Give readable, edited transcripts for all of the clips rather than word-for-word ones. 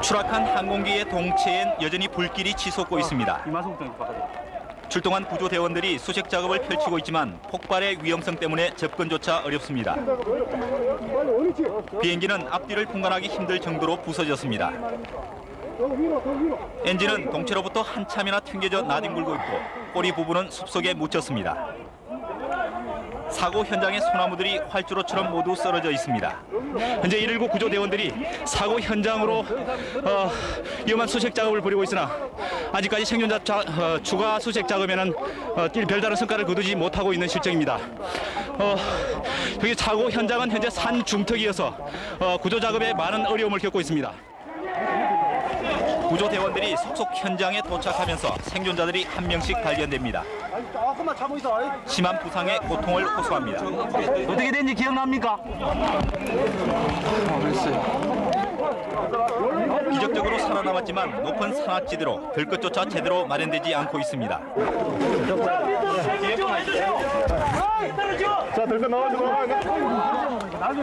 추락한 항공기의 동체엔 여전히 불길이 치솟고 있습니다. 출동한 구조대원들이 수색 작업을 펼치고 있지만 폭발의 위험성 때문에 접근조차 어렵습니다. 비행기는 앞뒤를 분간하기 힘들 정도로 부서졌습니다. 엔진은 동체로부터 한참이나 튕겨져 나뒹굴고 있고 꼬리 부분은 숲속에 묻혔습니다. 사고 현장의 소나무들이 활주로처럼 모두 쓰러져 있습니다. 현재 119 구조대원들이 사고 현장으로 위험한 수색 작업을 벌이고 있으나 아직까지 생존자 추가 수색 작업에는 별다른 성과를 거두지 못하고 있는 실정입니다. 여기 사고 현장은 현재 산 중턱이어서 구조 작업에 많은 어려움을 겪고 있습니다. 구조대원들이 속속 현장에 도착하면서 생존자들이 한 명씩 발견됩니다. 심한 부상에 고통을 호소합니다. 어떻게 된지 기억납니까? 기적적으로 살아남았지만 높은 산악지대로 들것조차 제대로 마련되지 않고 있습니다. 자, 들고 나와줘. 날개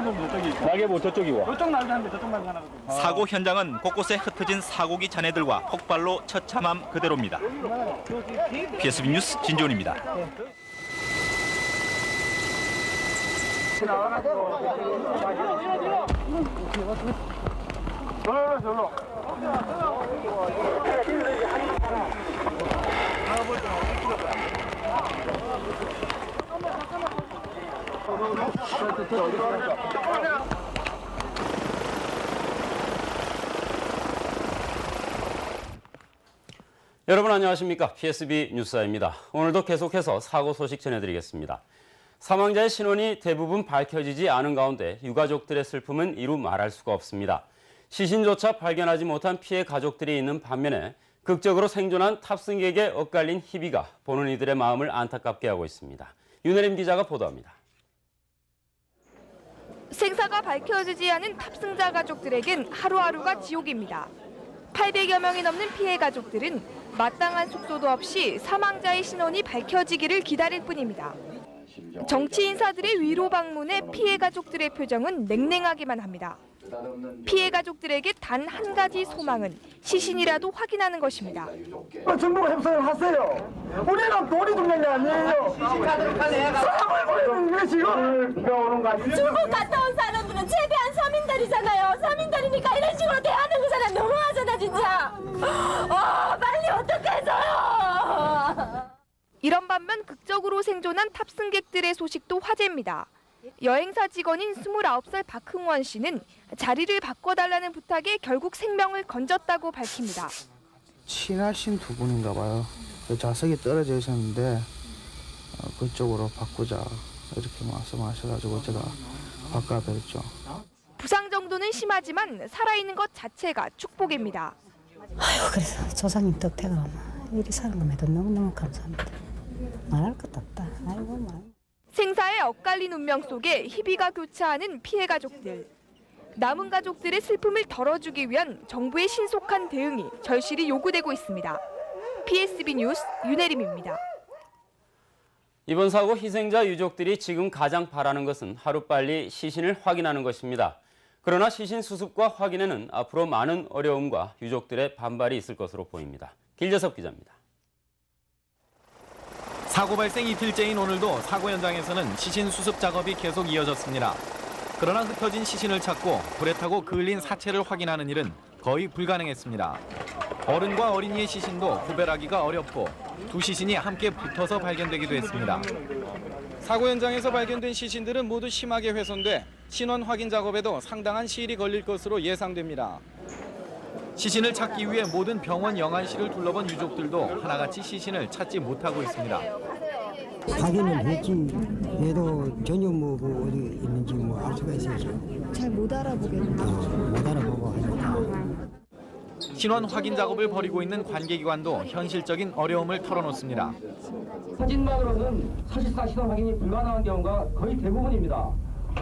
보면 저쪽이고. 저쪽 날개 한대, 저쪽 날개 하나. 사고 현장은 곳곳에 흩어진 사고기 잔해들과 폭발로 처참함 그대로입니다. PSB 뉴스 진지훈입니다. 여러분 안녕하십니까? PSB 뉴스입니다. 오늘도 계속해서 사고 소식 전해드리겠습니다. 사망자의 신원이 대부분 밝혀지지 않은 가운데 유가족들의 슬픔은 이루 말할 수가 없습니다. 시신조차 발견하지 못한 피해 가족들이 있는 반면에 극적으로 생존한 탑승객에 엇갈린 희비가 보는 이들의 마음을 안타깝게 하고 있습니다. 윤혜림 기자가 보도합니다. 생사가 밝혀지지 않은 탑승자 가족들에겐 하루하루가 지옥입니다. 800여 명이 넘는 피해 가족들은 마땅한 숙소도 없이 사망자의 신원이 밝혀지기를 기다릴 뿐입니다. 정치 인사들의 위로 방문에 피해 가족들의 표정은 냉랭하기만 합니다. 피해 가족들에게 단 한 가지 소망은 시신이라도 확인하는 것입니다. 정부가 협상을 하세요. 우리는 돈이 중요한 게 아니에요. 사람을 버리는 게 지금 비가 오는 거 아니에요? 중국 갔다 온 사람들은 최대한 서민들이잖아요. 서민들이니까 이런 식으로 대하는 거잖아. 너무하잖아 진짜. 빨리 어떻게 해줘요. 이런 반면 극적으로 생존한 탑승객들의 소식도 화제입니다. 여행사 직원인 29살 박흥원 씨는 자리를 바꿔달라는 부탁에 결국 생명을 건졌다고 밝힙니다. 친하신 두 분인가 봐요. 좌석이 떨어져 있었는데 그쪽으로 바꾸자 이렇게 말씀하셔가지고 제가 바꿔드렸죠. 부상 정도는 심하지만 살아있는 것 자체가 축복입니다. 아이고 그래서 조상님 뜻대로 이리 사는 것에도 너무너무 감사합니다. 말할 것도 없다. 아이고 말. 생사에 엇갈린 운명 속에 희비가 교차하는 피해 가족들. 남은 가족들의 슬픔을 덜어주기 위한 정부의 신속한 대응이 절실히 요구되고 있습니다. PSB 뉴스 윤혜림입니다. 이번 사고 희생자 유족들이 지금 가장 바라는 것은 하루빨리 시신을 확인하는 것입니다. 그러나 시신 수습과 확인에는 앞으로 많은 어려움과 유족들의 반발이 있을 것으로 보입니다. 길재섭 기자입니다. 사고 발생 이틀째인 오늘도 사고 현장에서는 시신 수습 작업이 계속 이어졌습니다. 그러나 흩어진 시신을 찾고 불에 타고 그을린 사체를 확인하는 일은 거의 불가능했습니다. 어른과 어린이의 시신도 구별하기가 어렵고 두 시신이 함께 붙어서 발견되기도 했습니다. 사고 현장에서 발견된 시신들은 모두 심하게 훼손돼 신원 확인 작업에도 상당한 시일이 걸릴 것으로 예상됩니다. 시신을 찾기 위해 모든 병원 영안실을 둘러본 유족들도 하나같이 시신을 찾지 못하고 있습니다. 확인을 했지 얘도 전혀 어디 있는지 알 수가 있어요. 잘 못 알아보겠는데. 못 알아보고 하니까. 신원 확인 작업을 벌이고 있는 관계기관도 현실적인 어려움을 털어놓습니다. 사진만으로는 사실상 신원 확인이 불가능한 경우가 거의 대부분입니다.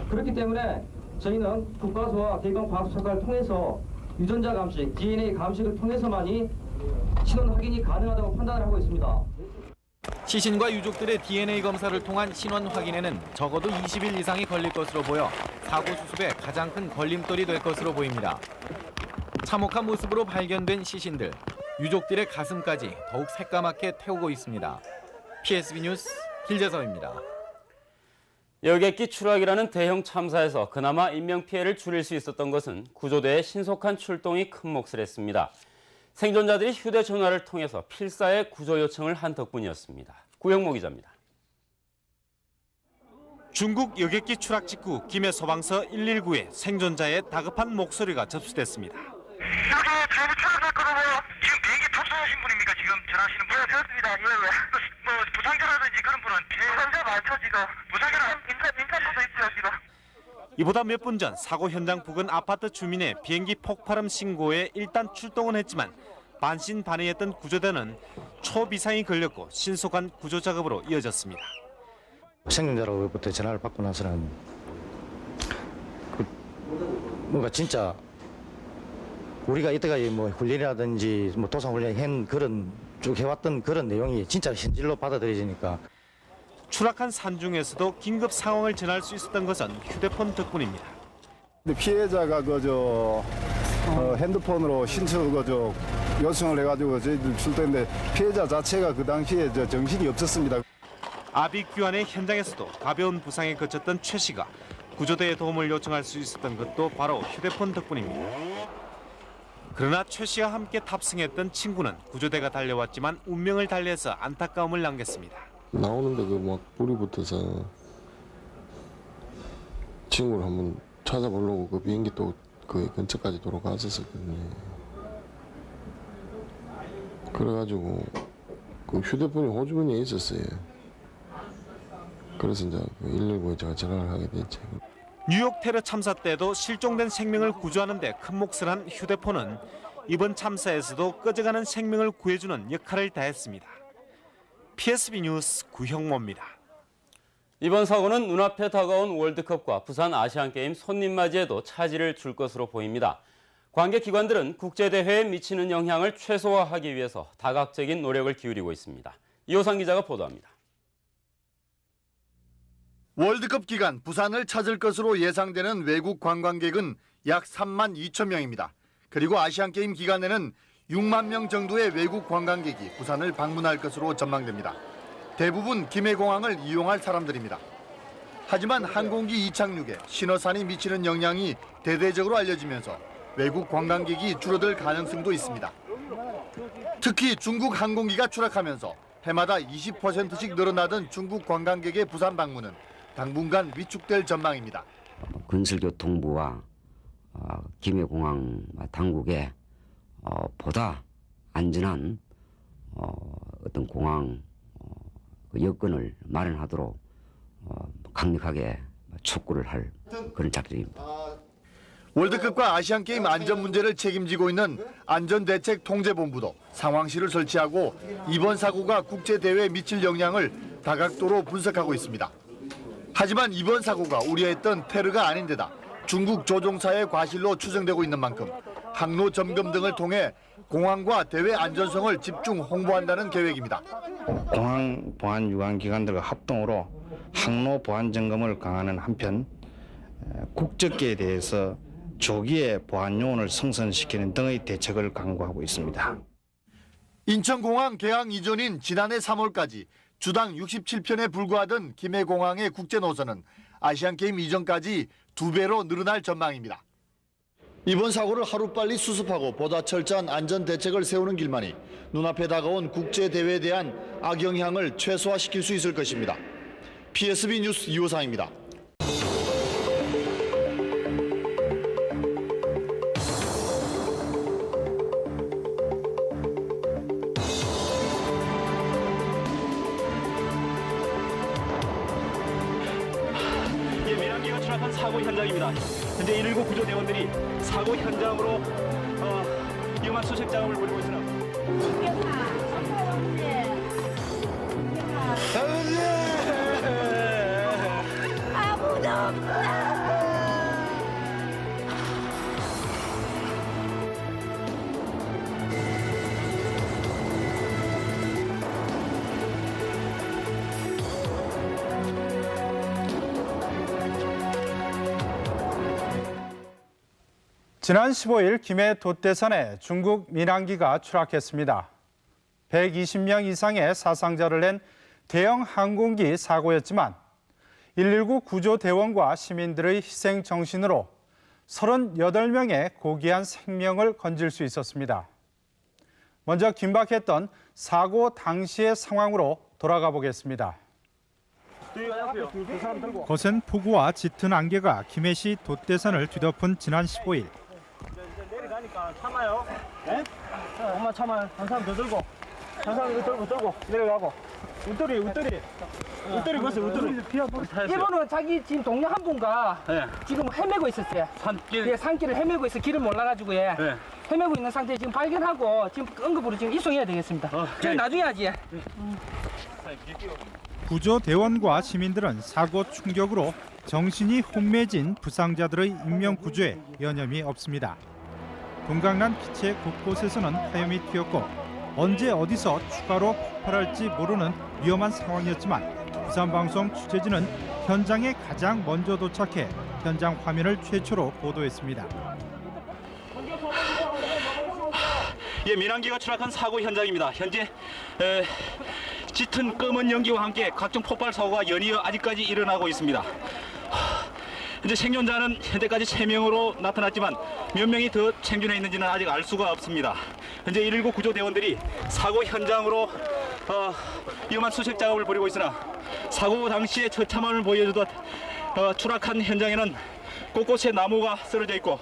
그렇기 때문에 저희는 국과수와 대검과학수사과를 통해서 유전자 감식, DNA 감식을 통해서만이 신원 확인이 가능하다고 판단을 하고 있습니다. 시신과 유족들의 DNA 검사를 통한 신원 확인에는 적어도 20일 이상이 걸릴 것으로 보여 사고 수습에 가장 큰 걸림돌이 될 것으로 보입니다. 참혹한 모습으로 발견된 시신들, 유족들의 가슴까지 더욱 새까맣게 태우고 있습니다. PSB 뉴스 길재서입니다. 여객기 추락이라는 대형 참사에서 그나마 인명피해를 줄일 수 있었던 것은 구조대의 신속한 출동이 큰 몫을 했습니다. 생존자들이 휴대전화를 통해서 필사의 구조 요청을 한 덕분이었습니다. 구영모 기자입니다. 중국 여객기 추락 직후 김해 소방서 119에 생존자의 다급한 목소리가 접수됐습니다. 여기 비행기 추락했거든요. 지금 비행기 탑승하신 분입니까? 지금 전화하시는 분? 네, 그렇습니다. 예. 뭐 부상자라든지 그런 분은 부상자 많죠 지금. 부상자는 민간부도 있어요 지금. 이보다 몇 분 전 사고 현장 부근 아파트 주민의 비행기 폭발음 신고에 일단 출동은 했지만 반신반의했던 구조대는 초비상이 걸렸고 신속한 구조 작업으로 이어졌습니다. 생존자로부터 전화를 받고 나서는 뭔가 진짜 우리가 이때까지 뭐 훈련이라든지 뭐 도상훈련 한 그런 쭉 해왔던 그런 내용이 진짜 현실로 받아들여지니까. 추락한 산중에서도 긴급 상황을 전할 수 있었던 것은 휴대폰 덕분입니다. 피해자가 핸드폰으로 신청 요청을 해가지고 저희들 출동했는데 피해자 자체가 그 당시에 정신이 없었습니다. 아비규환의 현장에서도 가벼운 부상에 그쳤던 최 씨가 구조대의 도움을 요청할 수 있었던 것도 바로 휴대폰 덕분입니다. 그러나 최 씨와 함께 탑승했던 친구는 구조대가 달려왔지만 운명을 달래서 안타까움을 남겼습니다. 나오는데 막 불이 붙어서 친구를 한번 찾아보려고 그 비행기 또 그 근처까지 돌아갔었거든요. 그래가지고 그 휴대폰이 호주머니에 있었어요. 그래서 이제 119에 제가 전화를 하게 됐죠. 뉴욕 테러 참사 때도 실종된 생명을 구조하는 데 큰 몫을 한 휴대폰은 이번 참사에서도 꺼져가는 생명을 구해주는 역할을 다했습니다. PSB 뉴스 구형모입니다. 이번 사고는 눈앞에 다가온 월드컵과 부산 아시안게임 손님맞이에도 차질을 줄 것으로 보입니다. 관계기관들은 국제대회에 미치는 영향을 최소화하기 위해서 다각적인 노력을 기울이고 있습니다. 이호상 기자가 보도합니다. 월드컵 기간 부산을 찾을 것으로 예상되는 외국 관광객은 약 3만 2천 명입니다. 그리고 아시안게임 기간에는 6만 명 정도의 외국 관광객이 부산을 방문할 것으로 전망됩니다. 대부분 김해공항을 이용할 사람들입니다. 하지만 항공기 이착륙에 신호산이 미치는 영향이 대대적으로 알려지면서 외국 관광객이 줄어들 가능성도 있습니다. 특히 중국 항공기가 추락하면서 해마다 20%씩 늘어나던 중국 관광객의 부산 방문은 당분간 위축될 전망입니다. 건설교통부와 김해공항 당국에 보다 안전한 어떤 공항 여건을 마련하도록 강력하게 촉구를 할 그런 작전입니다. 월드컵과 아시안게임 안전 문제를 책임지고 있는 안전대책통제본부도 상황실을 설치하고 이번 사고가 국제대회에 미칠 영향을 다각도로 분석하고 있습니다. 하지만 이번 사고가 우려했던 테러가 아닌데다 중국 조종사의 과실로 추정되고 있는 만큼 항로 점검 등을 통해 공항과 대회 안전성을 집중 홍보한다는 계획입니다. 공항 보안 유관 기관들과 합동으로 항로 보안 점검을 강화하는 한편 국적기에 대해서 조기에 보안 요원을 성선시키는 등의 대책을 강구하고 있습니다. 인천공항 개항 이전인 지난해 3월까지 주당 67편에 불과하던 김해공항의 국제 노선은 아시안게임 이전까지 2배로 늘어날 전망입니다. 이번 사고를 하루빨리 수습하고 보다 철저한 안전 대책을 세우는 길만이 눈앞에 다가온 국제대회에 대한 악영향을 최소화시킬 수 있을 것입니다. PSB 뉴스 이호상입니다. 민항기가 추락한 사고 현장입니다. 현재 119 구조대원들이 사고 현장으로 위험한 수색 작업을 벌이고 있습니다. 아무도 없다. 지난 15일 김해 돛대산에 중국 민항기가 추락했습니다. 120명 이상의 사상자를 낸 대형 항공기 사고였지만 119 구조대원과 시민들의 희생 정신으로 38명의 고귀한 생명을 건질 수 있었습니다. 먼저 긴박했던 사고 당시의 상황으로 돌아가 보겠습니다. 거센 폭우와 짙은 안개가 김해시 돛대산을 뒤덮은 지난 15일. 내려가니까 참아요. 네? 엄마 참아요. 한 사람 더 들고. 한 사람 이거 들고 내려가고. 웃돌이 보세요. 이분은 자기 지금 동료 한 분과 지금 헤매고 있었어요. 산길을 헤매고 있어. 길을 몰라가지고 헤매고 있는 상태에 지금 발견하고 지금 응급으로 지금 입송해야 되겠습니다. 지금 나중에 하지. 구조대원과 시민들은 사고 충격으로 정신이 혼미해진 부상자들의 인명구조에 여념이 없습니다. 동강난 기체 곳곳에서는 화염이 튀었고 언제 어디서 추가로 폭발할지 모르는 위험한 상황이었지만 부산방송 취재진은 현장에 가장 먼저 도착해 현장 화면을 최초로 보도했습니다. 예, 민항기가 추락한 사고 현장입니다. 현재 짙은 검은 연기와 함께 각종 폭발 사고가 연이어 아직까지 일어나고 있습니다. 현재 생존자는 현재까지 3명으로 나타났지만 몇 명이 더 생존해 있는지는 아직 알 수가 없습니다. 현재 119 구조대원들이 사고 현장으로 위험한 수색 작업을 벌이고 있으나 사고 당시의 처참함을 보여주듯 추락한 현장에는 곳곳에 나무가 쓰러져 있고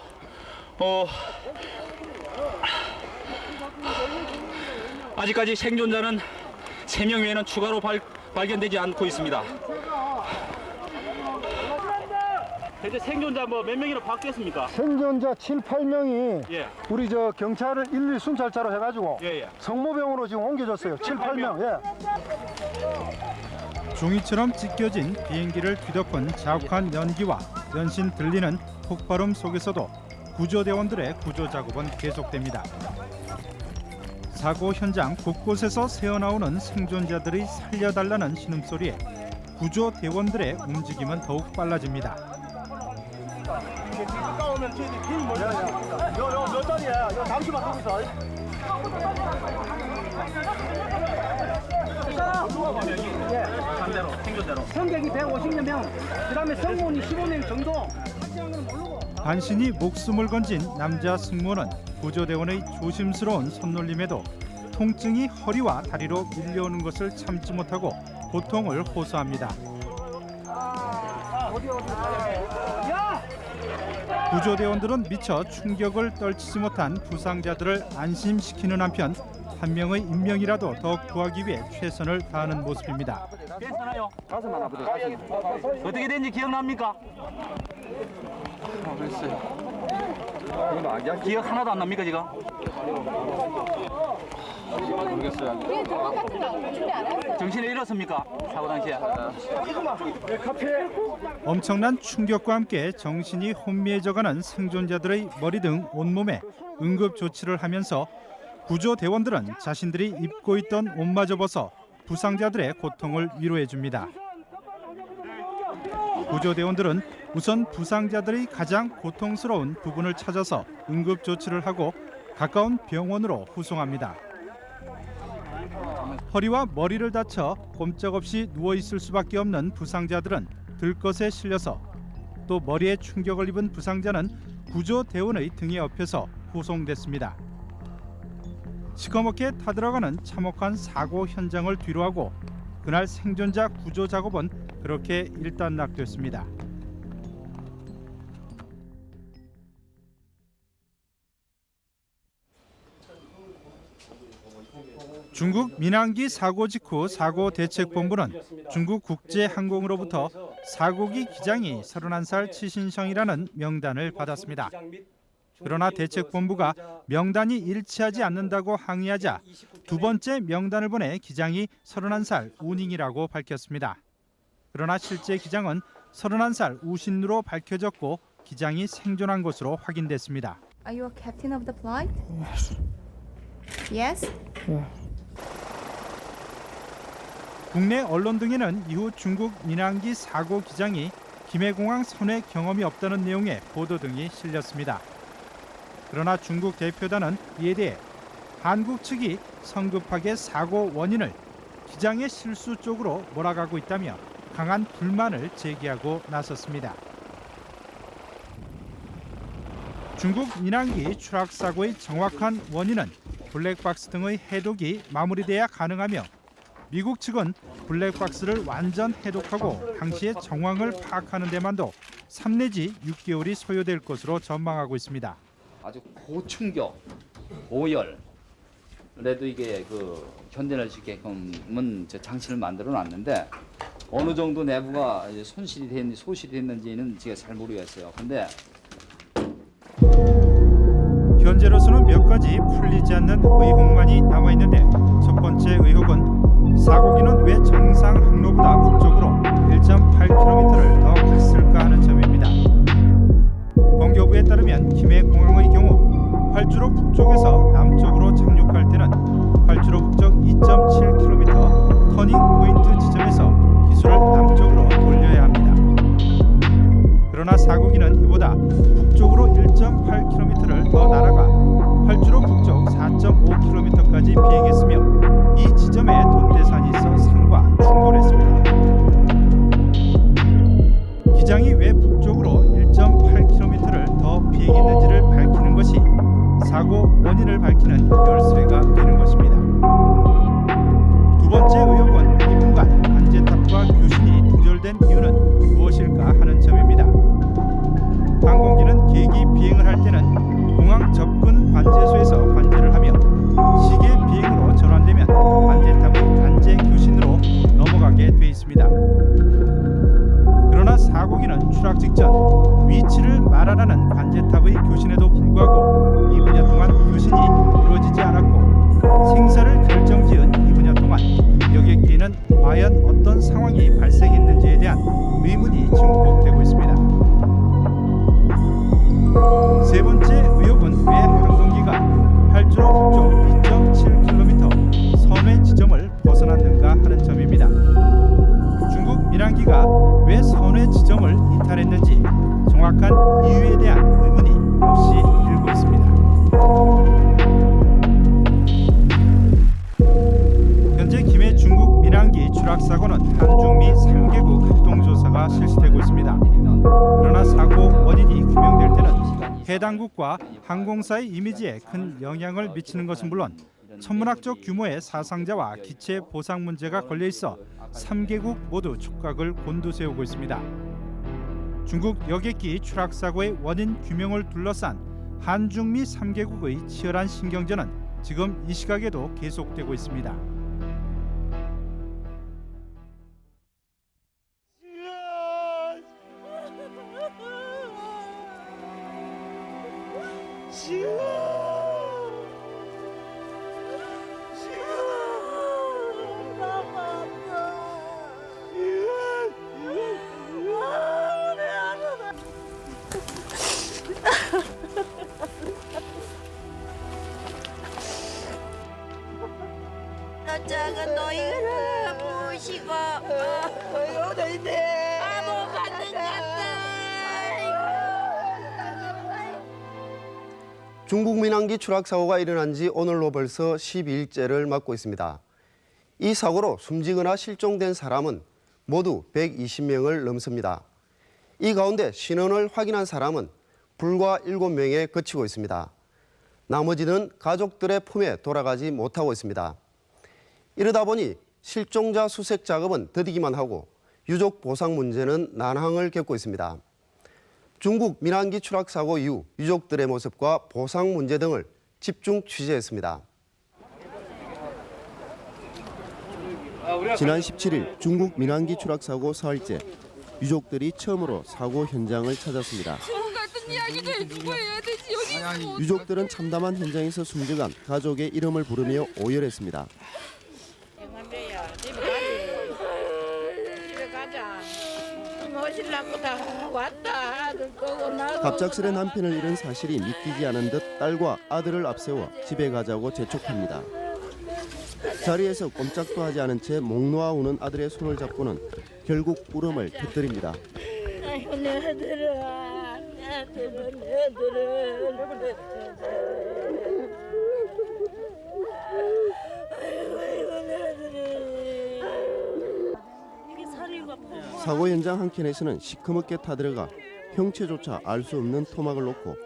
아직까지 생존자는 3명 외에는 추가로 발견되지 않고 있습니다. 현재 생존자 몇 명이나 바뀌었습니까? 생존자 7, 8명이 우리 경찰을 112 순찰차로 해가지고 성모병으로 지금 옮겨졌어요. 7, 8명. 종이처럼 찢겨진 비행기를 뒤덮은 자욱한 연기와 연신 들리는 폭발음 속에서도 구조대원들의 구조 작업은 계속됩니다. 사고 현장 곳곳에서 새어나오는 생존자들이 살려달라는 신음소리에 구조대원들의 움직임은 더욱 빨라집니다. 가까우면 길 멀리 몇 자리야? 잠시만 더 있어. 성객이 150여 명, 그다음에 성문이 15명 정도. 간신히 목숨을 건진 남자 승무원은 구조대원의 조심스러운 손놀림에도 통증이 허리와 다리로 밀려오는 것을 참지 못하고 고통을 호소합니다. 구조대원들은 미처 충격을 떨치지 못한 부상자들을 안심시키는 한편 한 명의 인명이라도 더 구하기 위해 최선을 다하는 모습입니다. 괜찮아요. 어떻게 된지 기억납니까? 글쎄요. 기억 하나도 안 납니까 지금? 모르겠어요. 정신을 잃었습니까? 사고 당시에? 엄청난 충격과 함께 정신이 혼미해져가는 생존자들의 머리 등 온몸에 응급 조치를 하면서 구조대원들은 자신들이 입고 있던 옷마저 벗어 부상자들의 고통을 위로해 줍니다. 구조대원들은 우선 부상자들이 가장 고통스러운 부분을 찾아서 응급 조치를 하고 가까운 병원으로 후송합니다. 허리와 머리를 다쳐 꼼짝없이 누워있을 수밖에 없는 부상자들은 들것에 실려서 또 머리에 충격을 입은 부상자는 구조대원의 등에 업혀서 후송됐습니다. 시커멓게 타들어가는 참혹한 사고 현장을 뒤로하고 그날 생존자 구조 작업은 그렇게 일단락됐습니다. 중국 민항기 사고 직후 사고대책본부는 중국 국제항공으로부터 사고기 기장이 31살 치신성이라는 명단을 받았습니다. 그러나 대책본부가 명단이 일치하지 않는다고 항의하자 두 번째 명단을 보내 기장이 31살 우닝이라고 밝혔습니다. 그러나 실제 기장은 31살 우신으로 밝혀졌고 기장이 생존한 것으로 확인됐습니다. Are you a captain of the flight? Yes. 국내 언론 등에는 이후 중국 민항기 사고 기장이 김해공항 선회 경험이 없다는 내용의 보도 등이 실렸습니다. 그러나 중국 대표단은 이에 대해 한국 측이 성급하게 사고 원인을 기장의 실수 쪽으로 몰아가고 있다며 강한 불만을 제기하고 나섰습니다. 중국 민항기 추락 사고의 정확한 원인은 블랙박스 등의 해독이 마무리돼야 가능하며 미국 측은 블랙박스를 완전 해독하고 당시의 정황을 파악하는 데만도 3 내지 6개월이 소요될 것으로 전망하고 있습니다. 아주 고충격, 고열, 그래도 이게 견뎌낼 수 있게끔은 장치를 만들어 놨는데 어느 정도 내부가 소실이 됐는지는 제가 잘 모르겠어요. 근데 현재로서는 몇 가지 풀리지 않는 의혹만이 남아 있는데 첫 번째 의혹은 사고기는 왜 정상 항로보다 북쪽으로 1.8km를 더 갔을까 하는 점입니다. 공교부에 따르면 김해공항의 경우 활주로 북쪽에서 남쪽으로 착륙할 때는 활주로 북쪽 2.7km 터닝 포인트 지점에서 기술을 남쪽으로 돌려야 합니다. 그러나 사고기는 이보다 북쪽으로 1.8km를 더 날아가 활주로 북쪽 4.5km까지 비행했으며 이 지점에 돛대산이 있어 산과 충돌했습니다. 기장이 왜 북쪽으로 1.8km를 더 비행했는지를 밝히는 것이 사고 원인을 밝히는 열쇠가 되는 것입니다. 두 번째 의혹은 이분간 관제탑과 교신이 두절된 이유는 무엇일까 하는 점입니다. 항공기는 계기 비행을 할 때는 공항 접근 관제소에서 관제를 하며 시계 비행으로 전환되면 관제탑의 관제 교신으로 넘어가게 돼 있습니다. 그러나 사고기는 추락 직전 위치를 말하라는 관제탑의 교신에도 불구하고 2분여 동안 교신이 이루어지지 않았고 생사를 결정지은 2분여 동안 여객기에는 과연 어떤 상황이 발생했는지에 대한 의문이 증폭되고 있습니다. 세 번째 의혹은 왜 항공기가 활주로 북쪽 2.7km 선회 지점을 벗어났는가 하는 점입니다. 중국 민항기가 왜 선회 지점을 이탈했는지 정확한 이유에 대한 의문이 역시 일고 있습니다. 현재 김해 중국 민항기 추락 사고는 한중미 3개국 합동조사가 실시되고 있습니다. 그러나 사고 원인이 규명될 때는 해당국과 항공사의 이미지에 큰 영향을 미치는 것은 물론 천문학적 규모의 사상자와 기체 보상 문제가 걸려 있어 3개국 모두 촉각을 곤두세우고 있습니다. 중국 여객기 추락 사고의 원인 규명을 둘러싼 한중미 3개국의 치열한 신경전은 지금 이 시각에도 계속되고 있습니다. 작은 너희를 보시고 바보 같은 것들. 중국 민항기 추락 사고가 일어난 지 오늘로 벌써 12일째를 맞고 있습니다. 이 사고로 숨지거나 실종된 사람은 모두 120명을 넘습니다. 이 가운데 신원을 확인한 사람은 불과 7명에 그치고 있습니다. 나머지는 가족들의 품에 돌아가지 못하고 있습니다. 이러다 보니 실종자 수색 작업은 더디기만 하고 유족 보상 문제는 난항을 겪고 있습니다. 중국 민항기 추락 사고 이후 유족들의 모습과 보상 문제 등을 집중 취재했습니다. 지난 17일 중국 민항기 추락 사고 사흘째, 유족들이 처음으로 사고 현장을 찾았습니다. 지금 같은 이야기도 해주고 해야 되지. 여기 유족들은 참담한 현장에서 숨져간 가족의 이름을 부르며 오열했습니다. 갑작스레 남편을 잃은 사실이 믿기지 않은 듯 딸과 아들을 앞세워 집에 가자고 재촉합니다. 자리에서 꼼짝도 하지 않은 채 목 놓아 우는 아들의 손을 잡고는 결국 울음을 터뜨립니다. 아이고 내 아들아. 사고 현장 한켠에서는 시커멓게 타들어가 형체조차 알 수 없는 토막을 놓고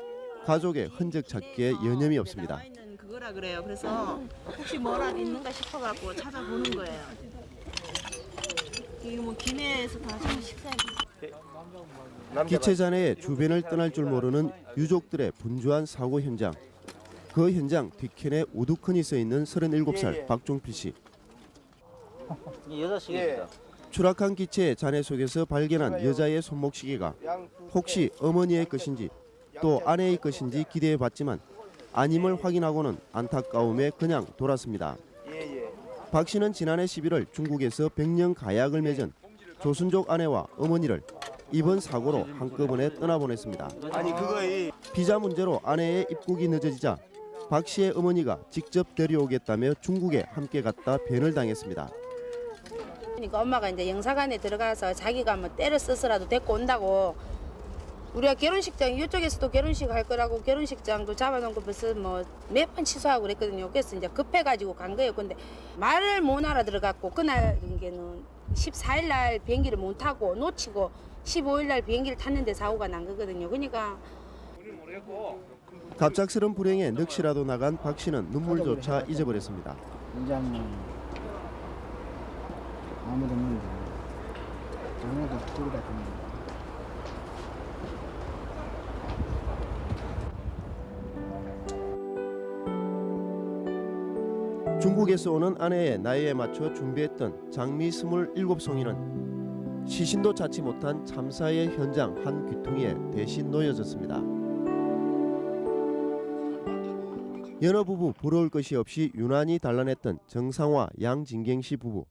가족의 흔적 찾기에 여념이 없습니다. 그거라 그래요. 그래서 혹시 뭐라도 있는가 싶어갖고 찾아보는 거예요. 이게 뭐 기내에서 다 지금 식사해. 기체 잔해의 주변을 떠날 줄 모르는 유족들의 분주한 사고 현장. 그 현장 뒤편에 우두커니 써 있는 37살 박종필 씨. 여자식입니다. 추락한 기체의 잔해 속에서 발견한 여자의 손목 시계가 혹시 어머니의 것인지 또 아내의 것인지 기대해봤지만 아님을 확인하고는 안타까움에 그냥 돌았습니다. 박 씨는 지난해 11월 중국에서 백년 가약을 맺은 조순족 아내와 어머니를 이번 사고로 한꺼번에 떠나보냈습니다. 비자 문제로 아내의 입국이 늦어지자 박 씨의 어머니가 직접 데려오겠다며 중국에 함께 갔다 변을 당했습니다. 그러니까 엄마가 이제 영사관에 들어가서 자기가 뭐 때려 써서라도 데리고 온다고 우리가 결혼식장 이쪽에서도 결혼식 할 거라고 결혼식장도 잡아놓은 거 벌써 뭐 몇 번 취소하고 그랬거든요. 그래서 이제 급해가지고 간 거예요. 근데 말을 못 알아들어갖고 그날은 14일 날 비행기를 못 타고 놓치고 15일 날 비행기를 탔는데 사고가 난 거거든요. 그러니까 갑작스런 불행에 넋이라도 나간 박 씨는 눈물조차 잊어버렸습니다. 아무도 없는데 아무도 둘이밖에 없는데 중국에서 오는 아내의 나이에 맞춰 준비했던 장미 27송이는 시신도 찾지 못한 참사의 현장 한 귀퉁이에 대신 놓여졌습니다. 연어 부부 부러울 것이 없이 유난히 단란했던 정상화 양진경 씨 부부.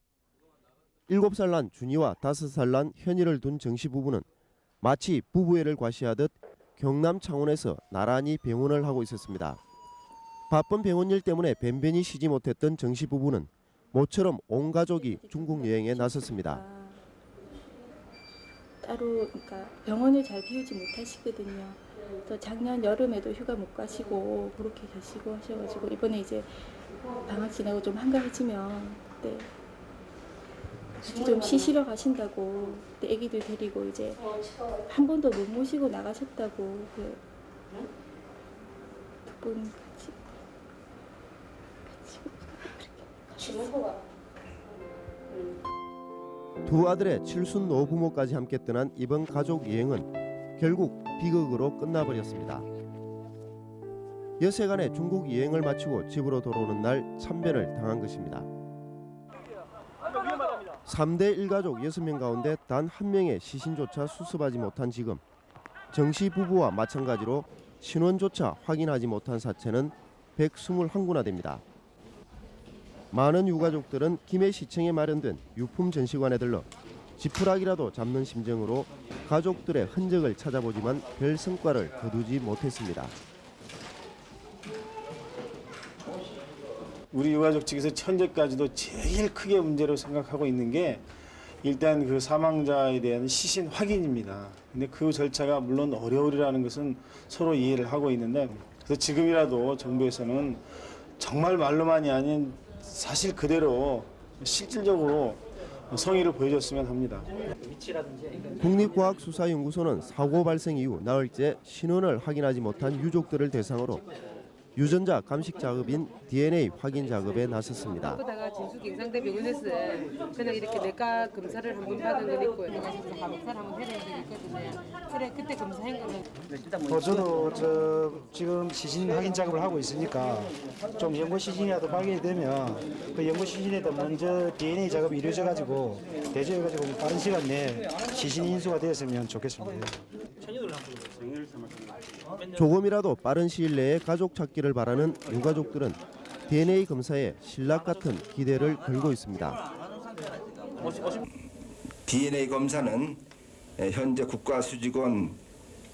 7살 난 준이와 5살 난 현이를 둔 정씨 부부는 마치 부부애를 과시하듯 경남 창원에서 나란히 병원을 하고 있었습니다. 바쁜 병원 일 때문에 변변히 쉬지 못했던 정씨 부부는 모처럼 온 가족이 중국 여행에 나섰습니다. 따로 그러니까 병원을 잘 비우지 못하시거든요. 또 작년 여름에도 휴가 못 가시고 그렇게 계시고 하셔가지고 이번에 이제 방학 지나고 좀 한가해지면 그때 좀 쉬시러 가신다고 그때 아기들 데리고 이제 한 번도 못 모시고 나가셨다고 그 두 분 두 아들의 칠순 노부모까지 함께 떠난 이번 가족 여행은 결국 비극으로 끝나버렸습니다. 여세간의 중국 여행을 마치고 집으로 돌아오는 날 참변을 당한 것입니다. 3대 1가족 6명 가운데 단 한 명의 시신조차 수습하지 못한 지금 정씨 부부와 마찬가지로 신원조차 확인하지 못한 사체는 121구나 됩니다. 많은 유가족들은 김해시청에 마련된 유품 전시관에 들러 지푸라기라도 잡는 심정으로 가족들의 흔적을 찾아보지만 별 성과를 거두지 못했습니다. 우리 유가족 측에서 현재까지도 제일 크게 문제로 생각하고 있는 게 일단 그 사망자에 대한 시신 확인입니다. 근데 그 절차가 물론 어려우리라는 것은 서로 이해를 하고 있는데 그래서 지금이라도 정부에서는 정말 말로만이 아닌 사실 그대로 실질적으로 성의를 보여줬으면 합니다. 국립과학수사연구소는 사고 발생 이후 나흘째 신원을 확인하지 못한 유족들을 대상으로 유전자 감식 작업인 DNA 확인 작업에 나섰습니다. 그러다가 진수경상대병원에서 그냥 이렇게 내과 검사를 한번 받은 건 있고요. 내가 검사를 한번 해야 되거든요. 그래 그때 검사한 거는. 저도 지금 시신 확인 작업을 하고 있으니까 좀 연고 시신이라도 확인이 되면 그 연고 시신에다 먼저 DNA 작업이 이루어져 가지고 대조해 가지고 빠른 시간 내에 시신 인수가 되었으면 좋겠습니다. 조금이라도 빠른 시일 내에 가족 찾기를 바라는 유가족들은 DNA 검사에 신락 같은 기대를 걸고 있습니다. DNA 검사는 현재 국가수직원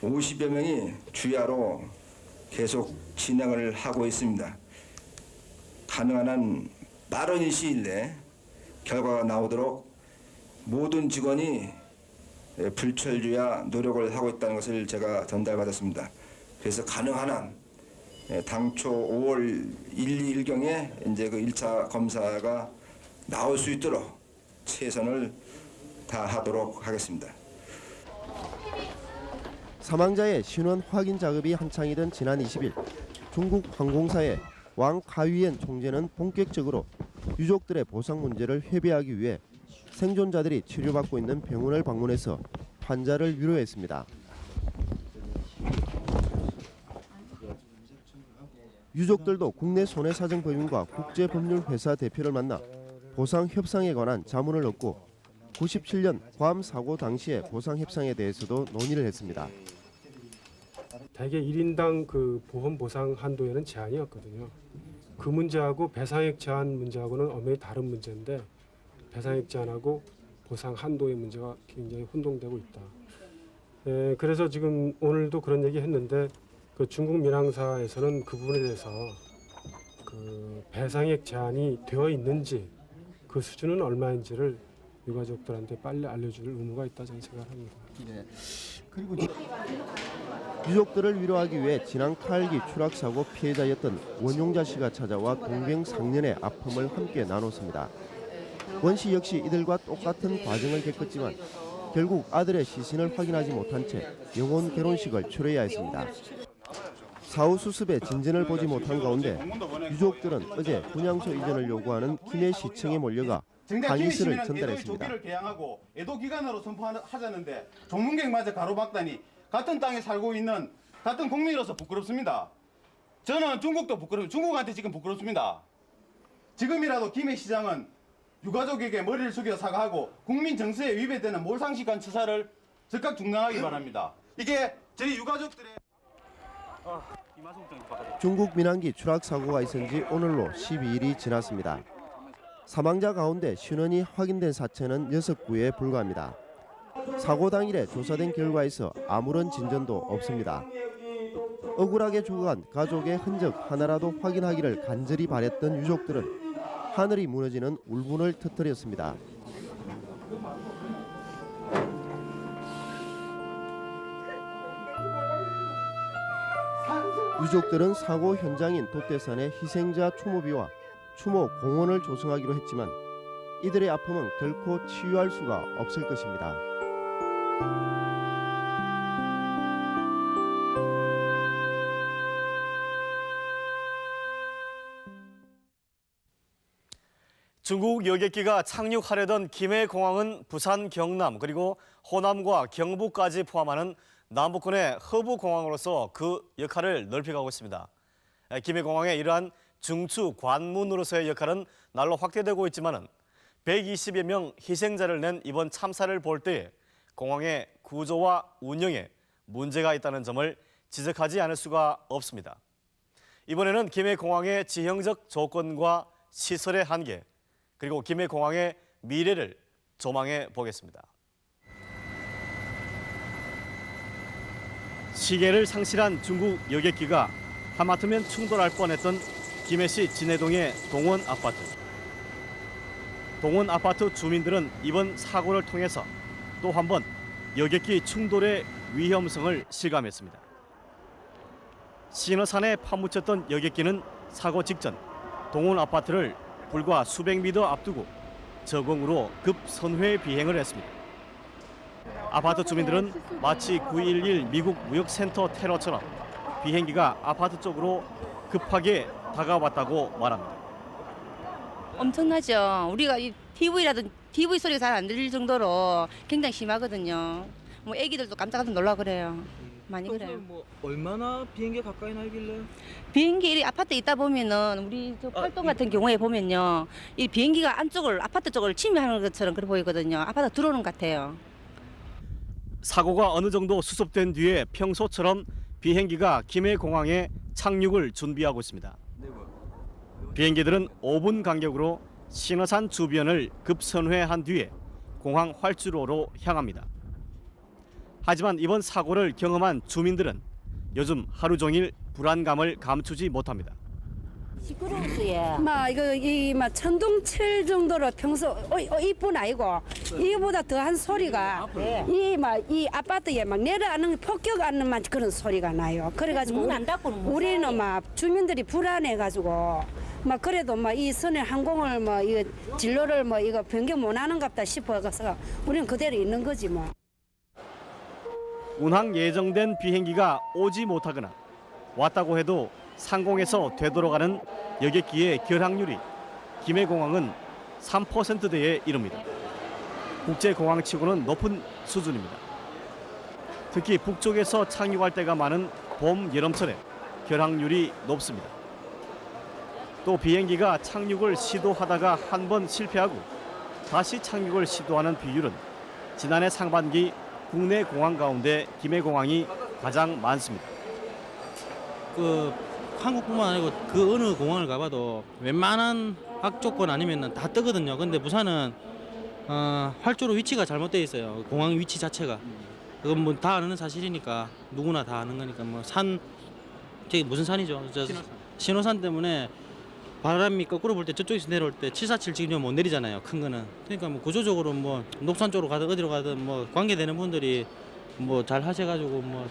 50여 명이 주야로 계속 진행을 하고 있습니다. 가능한 한 빠른 시일 내에 결과가 나오도록 모든 직원이 불철주야 노력을 하고 있다는 것을 제가 전달받았습니다. 그래서 가능한 한 당초 5월 1, 2일경에 이제 그 1차 검사가 나올 수 있도록 최선을 다하도록 하겠습니다. 사망자의 신원 확인 작업이 한창이던 지난 20일 중국 항공사의 왕 카위엔 총재는 본격적으로 유족들의 보상 문제를 회비하기 위해 생존자들이 치료받고 있는 병원을 방문해서 환자를 위로했습니다. 유족들도 국내 손해사정법인과 국제법률회사 대표를 만나 보상 협상에 관한 자문을 얻고 97년 괌 사고 당시의 보상 협상에 대해서도 논의를 했습니다. 대개 1인당 그 보험 보상 한도에는 제한이었거든요. 그 문제하고 배상액 제한 문제하고는 엄연히 다른 문제인데 배상액 제한하고 보상 한도의 문제가 굉장히 혼동되고 있다. 그래서 지금 오늘도 그런 얘기 했는데 그 중국 민항사에서는 그 부분에 대해서 그 배상액 제한이 되어 있는지 그 수준은 얼마인지를 유가족들한테 빨리 알려줄 의무가 있다 저는 생각합니다. 네. 그리고 유족들을 위로하기 위해 지난 카알기 추락 사고 피해자였던 원용자 씨가 찾아와 동병상련의 아픔을 함께 나눴습니다. 원 씨 역시 이들과 똑같은 과정을 겪었지만 결국 아들의 시신을 확인하지 못한 채 영혼 결혼식을 치러야 했습니다. 사후 수습에 진전을 보지 못한 가운데 유족들은 어제 분향소 이전을 요구하는 김해 시청에 몰려가 항의서를 전달했습니다. 조기를 개항하고 애도 기간으로 선포하자는데 조문객마저 가로막다니 같은 땅에 살고 있는 같은 국민으로서 부끄럽습니다. 저는 중국도 부끄럽습니다. 중국한테 지금 부끄럽습니다. 지금이라도 김해 시장은 유가족에게 머리를 숙여 사과하고 국민 정서에 위배되는 몰상식한 처사를 즉각 중단하기 바랍니다. 이게 저희 유가족들의 중국 민항기 추락 사고가 있은 지 오늘로 12일이 지났습니다. 사망자 가운데 신원이 확인된 사체는 6구에 불과합니다. 사고 당일에 조사된 결과에서 아무런 진전도 없습니다. 억울하게 죽어간 가족의 흔적 하나라도 확인하기를 간절히 바랬던 유족들은 하늘이 무너지는 울분을 터뜨렸습니다. 유족들은 사고 현장인 돛대산의 희생자 추모비와 추모 공원을 조성하기로 했지만 이들의 아픔은 결코 치유할 수가 없을 것입니다. 중국 여객기가 착륙하려던 김해공항은 부산, 경남 그리고 호남과 경북까지 포함하는 남부권의 허브 공항으로서 그 역할을 넓혀가고 있습니다. 김해공항의 이러한 중추 관문으로서의 역할은 날로 확대되고 있지만은 120여 명 희생자를 낸 이번 참사를 볼 때 공항의 구조와 운영에 문제가 있다는 점을 지적하지 않을 수가 없습니다. 이번에는 김해공항의 지형적 조건과 시설의 한계, 그리고 김해공항의 미래를 조망해 보겠습니다. 시계를 상실한 중국 여객기가 하마터면 충돌할 뻔했던 김해시 진해동의 동원 아파트. 동원 아파트 주민들은 이번 사고를 통해서 또 한 번 여객기 충돌의 위험성을 실감했습니다. 신어산에 파묻혔던 여객기는 사고 직전 동원 아파트를 불과 수백 미터 앞두고 저공으로 급선회 비행을 했습니다. 아파트 주민들은 마치 9.11 미국 무역센터 테러처럼 비행기가 아파트 쪽으로 급하게 다가왔다고 말합니다. 엄청나죠. 우리가 이 TV 소리가 잘 안 들릴 정도로 굉장히 심하거든요. 뭐 애기들도 깜짝깜짝 놀라 그래요. 많이 그래요. 뭐 얼마나 비행기 가까이 나길래? 비행기 아파트에 있다 보면은 우리 저 팔동 같은 경우에 보면요, 이 비행기가 안쪽을 아파트 쪽을 침입하는 것처럼 그래 보이거든요. 아파트 들어오는 것 같아요. 사고가 어느 정도 수습된 뒤에 평소처럼 비행기가 김해공항에 착륙을 준비하고 있습니다. 비행기들은 5분 간격으로 신어산 주변을 급선회한 뒤에 공항 활주로로 향합니다. 하지만 이번 사고를 경험한 주민들은 요즘 하루 종일 불안감을 감추지 못합니다. 시끄러웠어요. 막 이거 이막 천둥칠 정도로 평소 이뿐 아니고 이보다 더한 소리가 이 아파트에 막 내려앉는 폭격하는 막 그런 소리가 나요. 그래가지고 우리는 막 주민들이 불안해가지고 막 그래도 막 이 선의 항공을 뭐 이거 진로를 뭐 이거 변경 못하는갑다 싶어서 우리는 그대로 있는 거지 뭐. 운항 예정된 비행기가 오지 못하거나 왔다고 해도 상공에서 되돌아가는 여객기의 결항률이 김해공항은 3%대에 이릅니다. 국제공항치고는 높은 수준입니다. 특히 북쪽에서 착륙할 때가 많은 봄, 여름철에 결항률이 높습니다. 또 비행기가 착륙을 시도하다가 한 번 실패하고 다시 착륙을 시도하는 비율은 지난해 상반기 국내 공항 가운데 김해공항이 가장 많습니다. 한국뿐만 아니고 그 어느 공항을 가봐도 웬만한 악조건 아니면 다 뜨거든요. 근데 부산은 활주로 위치가 잘못되어 있어요. 공항 위치 자체가. 그건 뭐 다 아는 사실이니까 누구나 다 아는 거니까 뭐 저기 무슨 산이죠? 신호산 때문에 바람이 거꾸로 불 때 저쪽에서 내려올 때 747 지금 못 내리잖아요. 큰 거는. 그러니까 뭐 구조적으로 뭐 녹산 쪽으로 가든 어디로 가든 뭐 관계되는 분들이 뭐 잘 하셔가지고 뭐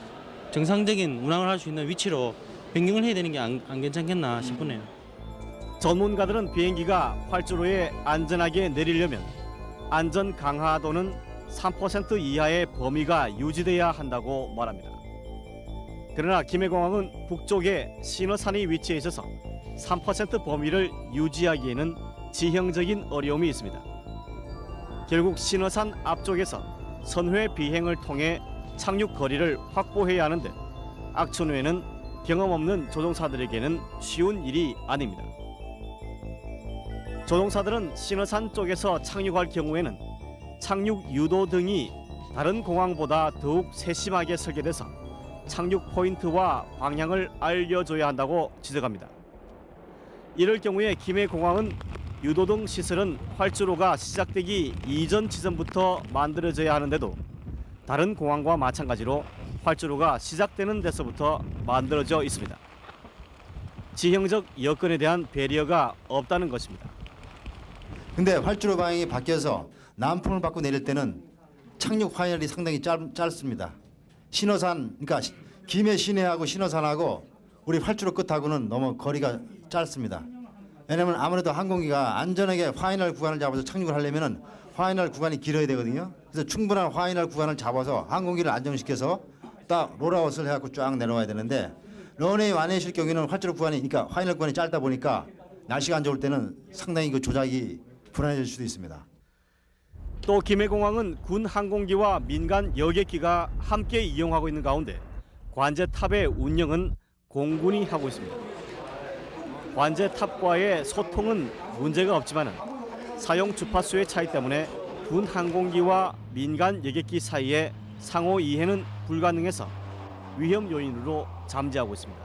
정상적인 운항을 할 수 있는 위치로 변경을 해야 되는 게 안 괜찮겠나 싶으네요. 전문가들은 비행기가 활주로에 안전하게 내리려면 안전 강화도는 3% 이하의 범위가 유지돼야 한다고 말합니다. 그러나 김해공항은 북쪽에 신어산이 위치해 있어서 3% 범위를 유지하기에는 지형적인 어려움이 있습니다. 결국 신어산 앞쪽에서 선회 비행을 통해 착륙 거리를 확보해야 하는데 악천후에는 경험 없는 조종사들에게는 쉬운 일이 아닙니다. 조종사들은 신어산 쪽에서 착륙할 경우에는 착륙 유도 등이 다른 공항보다 더욱 세심하게 설계돼서 착륙 포인트와 방향을 알려줘야 한다고 지적합니다. 이럴 경우에 김해공항은 유도등 시설은 활주로가 시작되기 이전 지점부터 만들어져야 하는데도 다른 공항과 마찬가지로 활주로가 시작되는 데서부터 만들어져 있습니다. 지형적 여건에 대한 배려가 없다는 것입니다. 근데 활주로 방향이 바뀌어서 남풍을 받고 내릴 때는 착륙 화열이 상당히 짧습니다. 신어산, 그러니까 김해 시내하고 신어산하고 우리 활주로 끝하고는 너무 거리가 짧습니다. 왜냐하면 아무래도 항공기가 안전하게 화이널 구간을 잡아서 착륙을 하려면 화이널 구간이 길어야 되거든요. 그래서 충분한 화이널 구간을 잡아서 항공기를 안정시켜서 딱 롤아웃을 해갖고 쫙 내려와야 되는데 런웨이 완해실 경우에는 활주로 구간이, 그러니까 화이널 구간이 짧다 보니까 날씨가 안 좋을 때는 상당히 그 조작이 불안해질 수도 있습니다. 또 김해공항은 군 항공기와 민간 여객기가 함께 이용하고 있는 가운데 관제탑의 운영은 공군이 하고 있습니다. 관제탑과의 소통은 문제가 없지만 사용 주파수의 차이 때문에 군 항공기와 민간 여객기 사이에 상호 이해는 불가능해서 위험 요인으로 잠재하고 있습니다.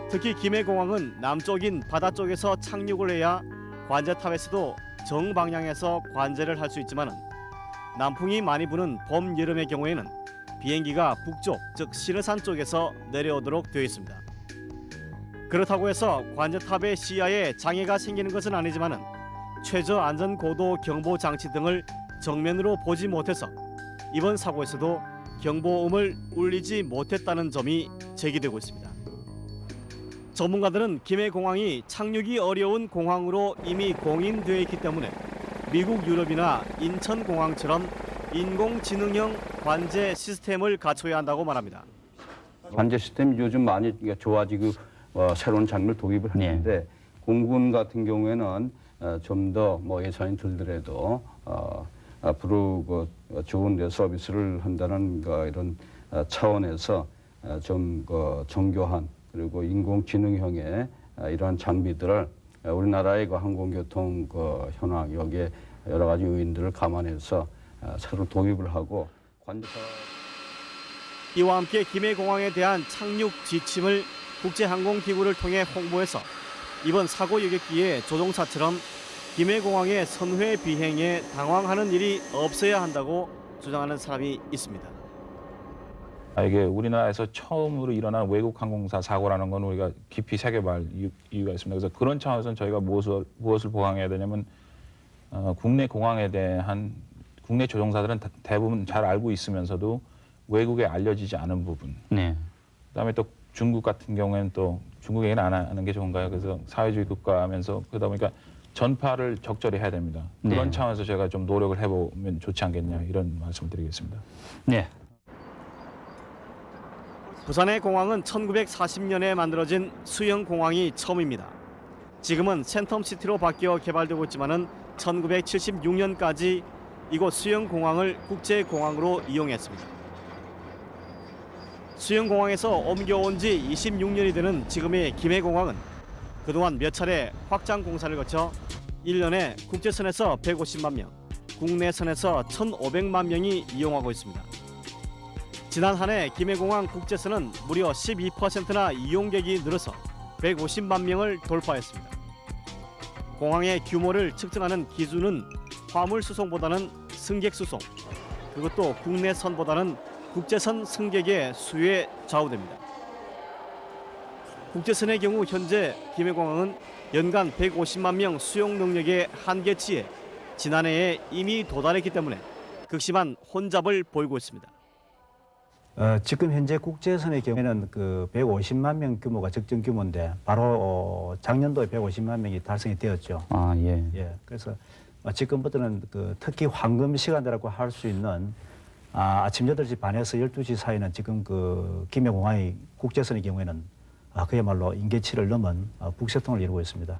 특히 김해공항은 남쪽인 바다 쪽에서 착륙을 해야 관제탑에서도 정방향에서 관제를 할 수 있지만 남풍이 많이 부는 봄, 여름의 경우에는 비행기가 북쪽, 즉 신어산 쪽에서 내려오도록 되어 있습니다. 그렇다고 해서 관제탑의 시야에 장애가 생기는 것은 아니지만 최저 안전 고도 경보 장치 등을 정면으로 보지 못해서 이번 사고에서도 경보음을 울리지 못했다는 점이 제기되고 있습니다. 전문가들은 김해공항이 착륙이 어려운 공항으로 이미 공인되어 있기 때문에 미국 유럽이나 인천공항처럼 인공지능형 관제 시스템을 갖춰야 한다고 말합니다. 관제 시스템이 요즘 많이 좋아지고 새로운 장비를 도입을 하는데 공군 같은 경우에는 좀 더 뭐 예산이 들더라도 앞으로 좋은 서비스를 한다는 이런 차원에서 좀 정교한 그리고 인공지능형의 이러한 장비들을 우리나라의 항공교통 현황 여기에 여러 가지 요인들을 감안해서 새로 도입을 하고 관제사. 이와 함께 김해공항에 대한 착륙 지침을 국제항공기구를 통해 홍보해서 이번 사고 여객기의 조종사처럼 김해공항의 선회 비행에 당황하는 일이 없어야 한다고 주장하는 사람이 있습니다. 이게 우리나라에서 처음으로 일어난 외국 항공사 사고라는 건 우리가 깊이 새겨볼 이유가 있습니다. 그래서 그런 차원에서는 저희가 무엇을 보강해야 되냐면 국내 공항에 대한 국내 조종사들은 대부분 잘 알고 있으면서도 외국에 알려지지 않은 부분. 네. 그다음에 또 중국 같은 경우에는 또 중국 얘기는 안 하는 게 좋은가요? 그래서 사회주의 국가하면서 그러다 보니까 전파를 적절히 해야 됩니다. 그런 네. 차원에서 제가 좀 노력을 해보면 좋지 않겠냐 이런 말씀을 드리겠습니다. 네. 부산의 공항은 1940년에 만들어진 수영 공항이 처음입니다. 지금은 센텀시티로 바뀌어 개발되고 있지만은 1976년까지 이곳 수영 공항을 국제 공항으로 이용했습니다. 수영 공항에서 옮겨온 지 26년이 되는 지금의 김해공항은 그동안 몇 차례 확장 공사를 거쳐 1년에 국제선에서 150만 명, 국내선에서 1,500만 명이 이용하고 있습니다. 지난 한 해 김해공항 국제선은 무려 12%나 이용객이 늘어서 150만 명을 돌파했습니다. 공항의 규모를 측정하는 기준은 화물 수송보다는 승객 수송, 그것도 국내선보다는 국제선 승객의 수에 좌우됩니다. 국제선의 경우 현재 김해공항은 연간 150만 명 수용 능력의 한계치에 지난해에 이미 도달했기 때문에 극심한 혼잡을 보이고 있습니다. 지금 현재 국제선의 경우에는 그 150만 명 규모가 적정 규모인데 바로 작년도에 150만 명이 달성이 되었죠. 아, 예. 예. 그래서 지금부터는 그 특히 황금 시간대라고 할 수 있는 아침 8시 반에서 12시 사이는 지금 그 김해공항의 국제선의 경우에는 그야말로 임계치를 넘은 북새통을 이루고 있습니다.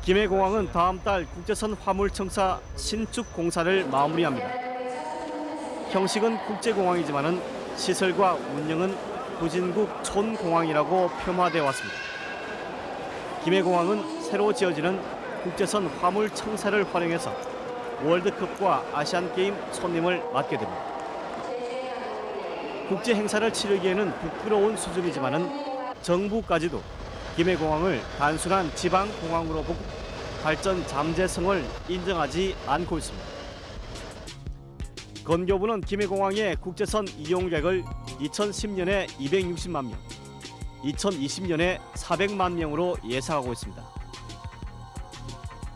김해공항은 다음 달 국제선 화물청사 신축 공사를 마무리합니다. 형식은 국제공항이지만은 시설과 운영은 후진국 촌공항이라고 표마되어 왔습니다. 김해공항은 새로 지어지는 국제선 화물청사를 활용해서 월드컵과 아시안게임 손님을 맡게 됩니다. 국제 행사를 치르기에는 부끄러운 수준이지만은 정부까지도 김해공항을 단순한 지방공항으로 보고 발전 잠재성을 인정하지 않고 있습니다. 건교부는 김해공항의 국제선 이용객을 2010년에 260만 명, 2020년에 400만 명으로 예상하고 있습니다.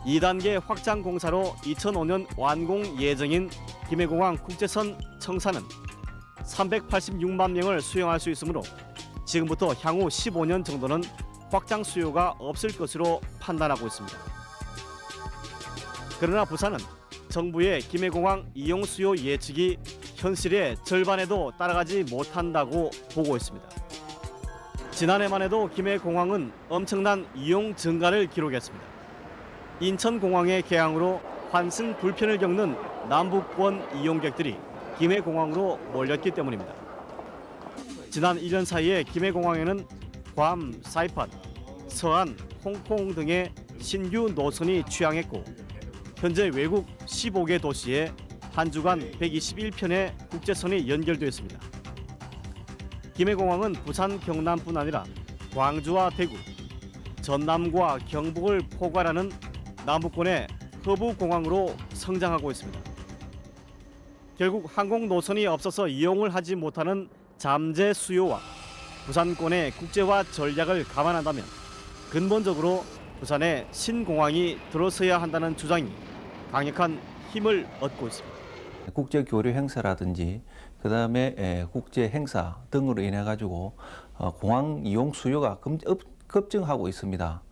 2단계 확장 공사로 2005년 완공 예정인 김해공항 국제선 청사는 386만 명을 수용할 수 있으므로 지금부터 향후 15년 정도는 확장 수요가 없을 것으로 판단하고 있습니다. 그러나 부산은 정부의 김해공항 이용 수요 예측이 현실의 절반에도 따라가지 못한다고 보고 있습니다. 지난해만 해도 김해공항은 엄청난 이용 증가를 기록했습니다. 인천공항의 개항으로 환승 불편을 겪는 남북권 이용객들이 김해공항으로 몰렸기 때문입니다. 지난 1년 사이에 김해공항에는 괌, 사이판, 서안, 홍콩 등의 신규 노선이 취항했고 현재 외국 15개 도시에 한 주간 121편의 국제선이 연결되어 있습니다. 김해공항은 부산, 경남뿐 아니라 광주와 대구, 전남과 경북을 포괄하는 남부권의 허브공항으로 성장하고 있습니다. 결국 항공 노선이 없어서 이용을 하지 못하는 잠재 수요와 부산권의 국제화 전략을 감안한다면 근본적으로 부산에 신공항이 들어서야 한다는 주장이 강력한 힘을 얻고 있습니다. 국제 교류 행사라든지 그다음에 국제 행사 등으로 인해 가지고 공항 이용 수요가 급증하고 있습니다.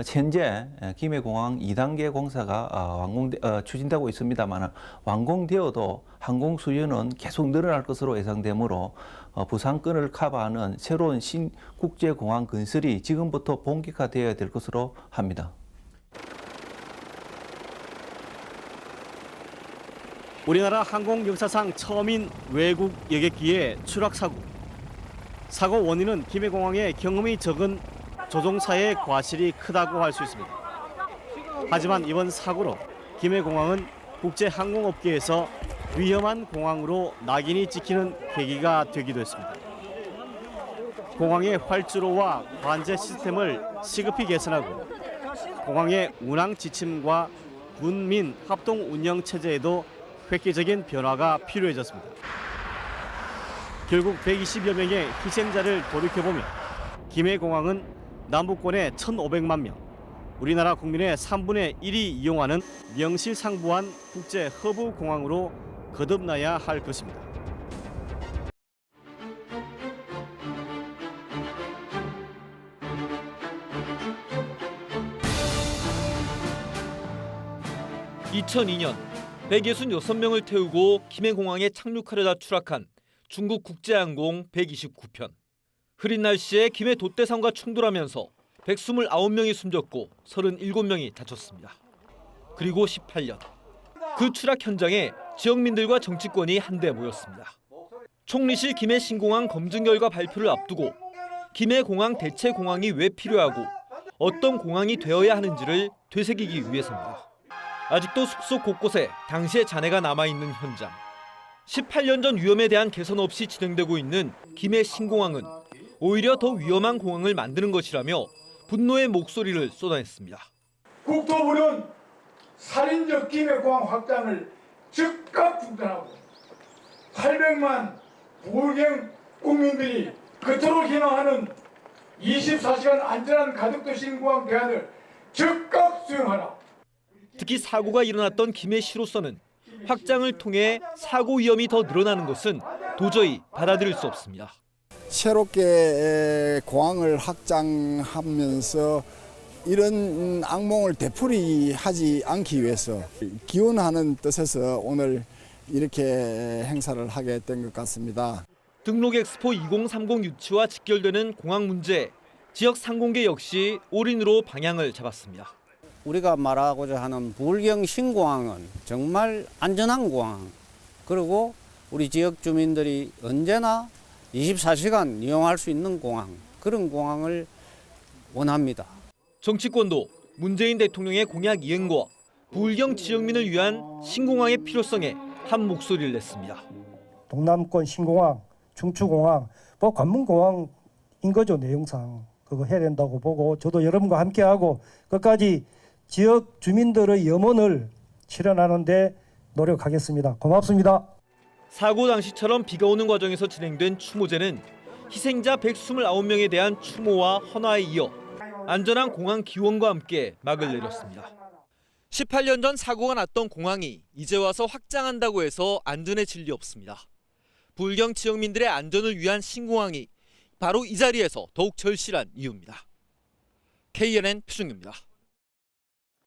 현재 김해공항 2단계 공사가 추진되고 있습니다만 완공되어도 항공 수요는 계속 늘어날 것으로 예상되므로 부산권을 커버하는 새로운 신국제공항 건설이 지금부터 본격화되어야 될 것으로 합니다. 우리나라 항공 역사상 처음인 외국 여객기의 추락 사고. 사고 원인은 김해공항의 경험이 적은 조종사의 과실이 크다고 할 수 있습니다. 하지만 이번 사고로 김해공항은 국제항공업계에서 위험한 공항으로 낙인이 찍히는 계기가 되기도 했습니다. 공항의 활주로와 관제 시스템을 시급히 개선하고 공항의 운항 지침과 군민 합동 운영 체제에도 획기적인 변화가 필요해졌습니다. 결국 120여 명의 희생자를 돌이켜보면 김해공항은 남북권의 1,500만 명, 우리나라 국민의 3분의 1이 이용하는 명실상부한 국제 허브 공항으로 거듭나야 할 것입니다. (2002년) 166명을 태우고 김해공항에 착륙하려다 추락한 중국 국제항공 129편. 흐린 날씨에 김해 돛대산과 충돌하면서 129명이 숨졌고 37명이 다쳤습니다. 그리고 18년, 그 추락 현장에 지역민들과 정치권이 한데 모였습니다. 총리실 김해 신공항 검증 결과 발표를 앞두고 김해공항 대체 공항이 왜 필요하고 어떤 공항이 되어야 하는지를 되새기기 위해서입니다. 아직도 숲속 곳곳에 당시의 잔해가 남아있는 현장. 18년 전 위험에 대한 개선 없이 진행되고 있는 김해 신공항은 오히려 더 위험한 공항을 만드는 것이라며 분노의 목소리를 쏟아냈습니다. 국토부는 살인적 김해공항 확장을 즉각 중단하고 800만 부울경 국민들이 그토록 희망하는 24시간 안전한 가덕도 신공항 대안을 즉각 수용하라. 특히 사고가 일어났던 김해시로서는 확장을 통해 사고 위험이 더 늘어나는 것은 도저히 받아들일 수 없습니다. 새롭게 공항을 확장하면서 이런 악몽을 되풀이하지 않기 위해서 기원하는 뜻에서 오늘 이렇게 행사를 하게 된 것 같습니다. 등록엑스포 2030 유치와 직결되는 공항 문제, 지역 상공계 역시 올인으로 방향을 잡았습니다. 우리가 말하고자 하는 부울경 신공항은 정말 안전한 공항, 그리고 우리 지역 주민들이 언제나 24시간 이용할 수 있는 공항, 그런 공항을 원합니다. 정치권도 문재인 대통령의 공약 이행과 부울경 지역민을 위한 신공항의 필요성에 한 목소리를 냈습니다. 동남권 신공항, 충주공항, 뭐 관문공항인 거죠. 내용상 그거 해야 된다고 보고 저도 여러분과 함께하고 끝까지 지역 주민들의 염원을 실현하는 데 노력하겠습니다. 고맙습니다. 사고 당시처럼 비가 오는 과정에서 진행된 추모제는 희생자 129명에 대한 추모와 헌화에 이어 안전한 공항 기원과 함께 막을 내렸습니다. 18년 전 사고가 났던 공항이 이제 와서 확장한다고 해서 안전해질 리 없습니다. 부울경 지역민들의 안전을 위한 신공항이 바로 이 자리에서 더욱 절실한 이유입니다. KNN 표정입니다.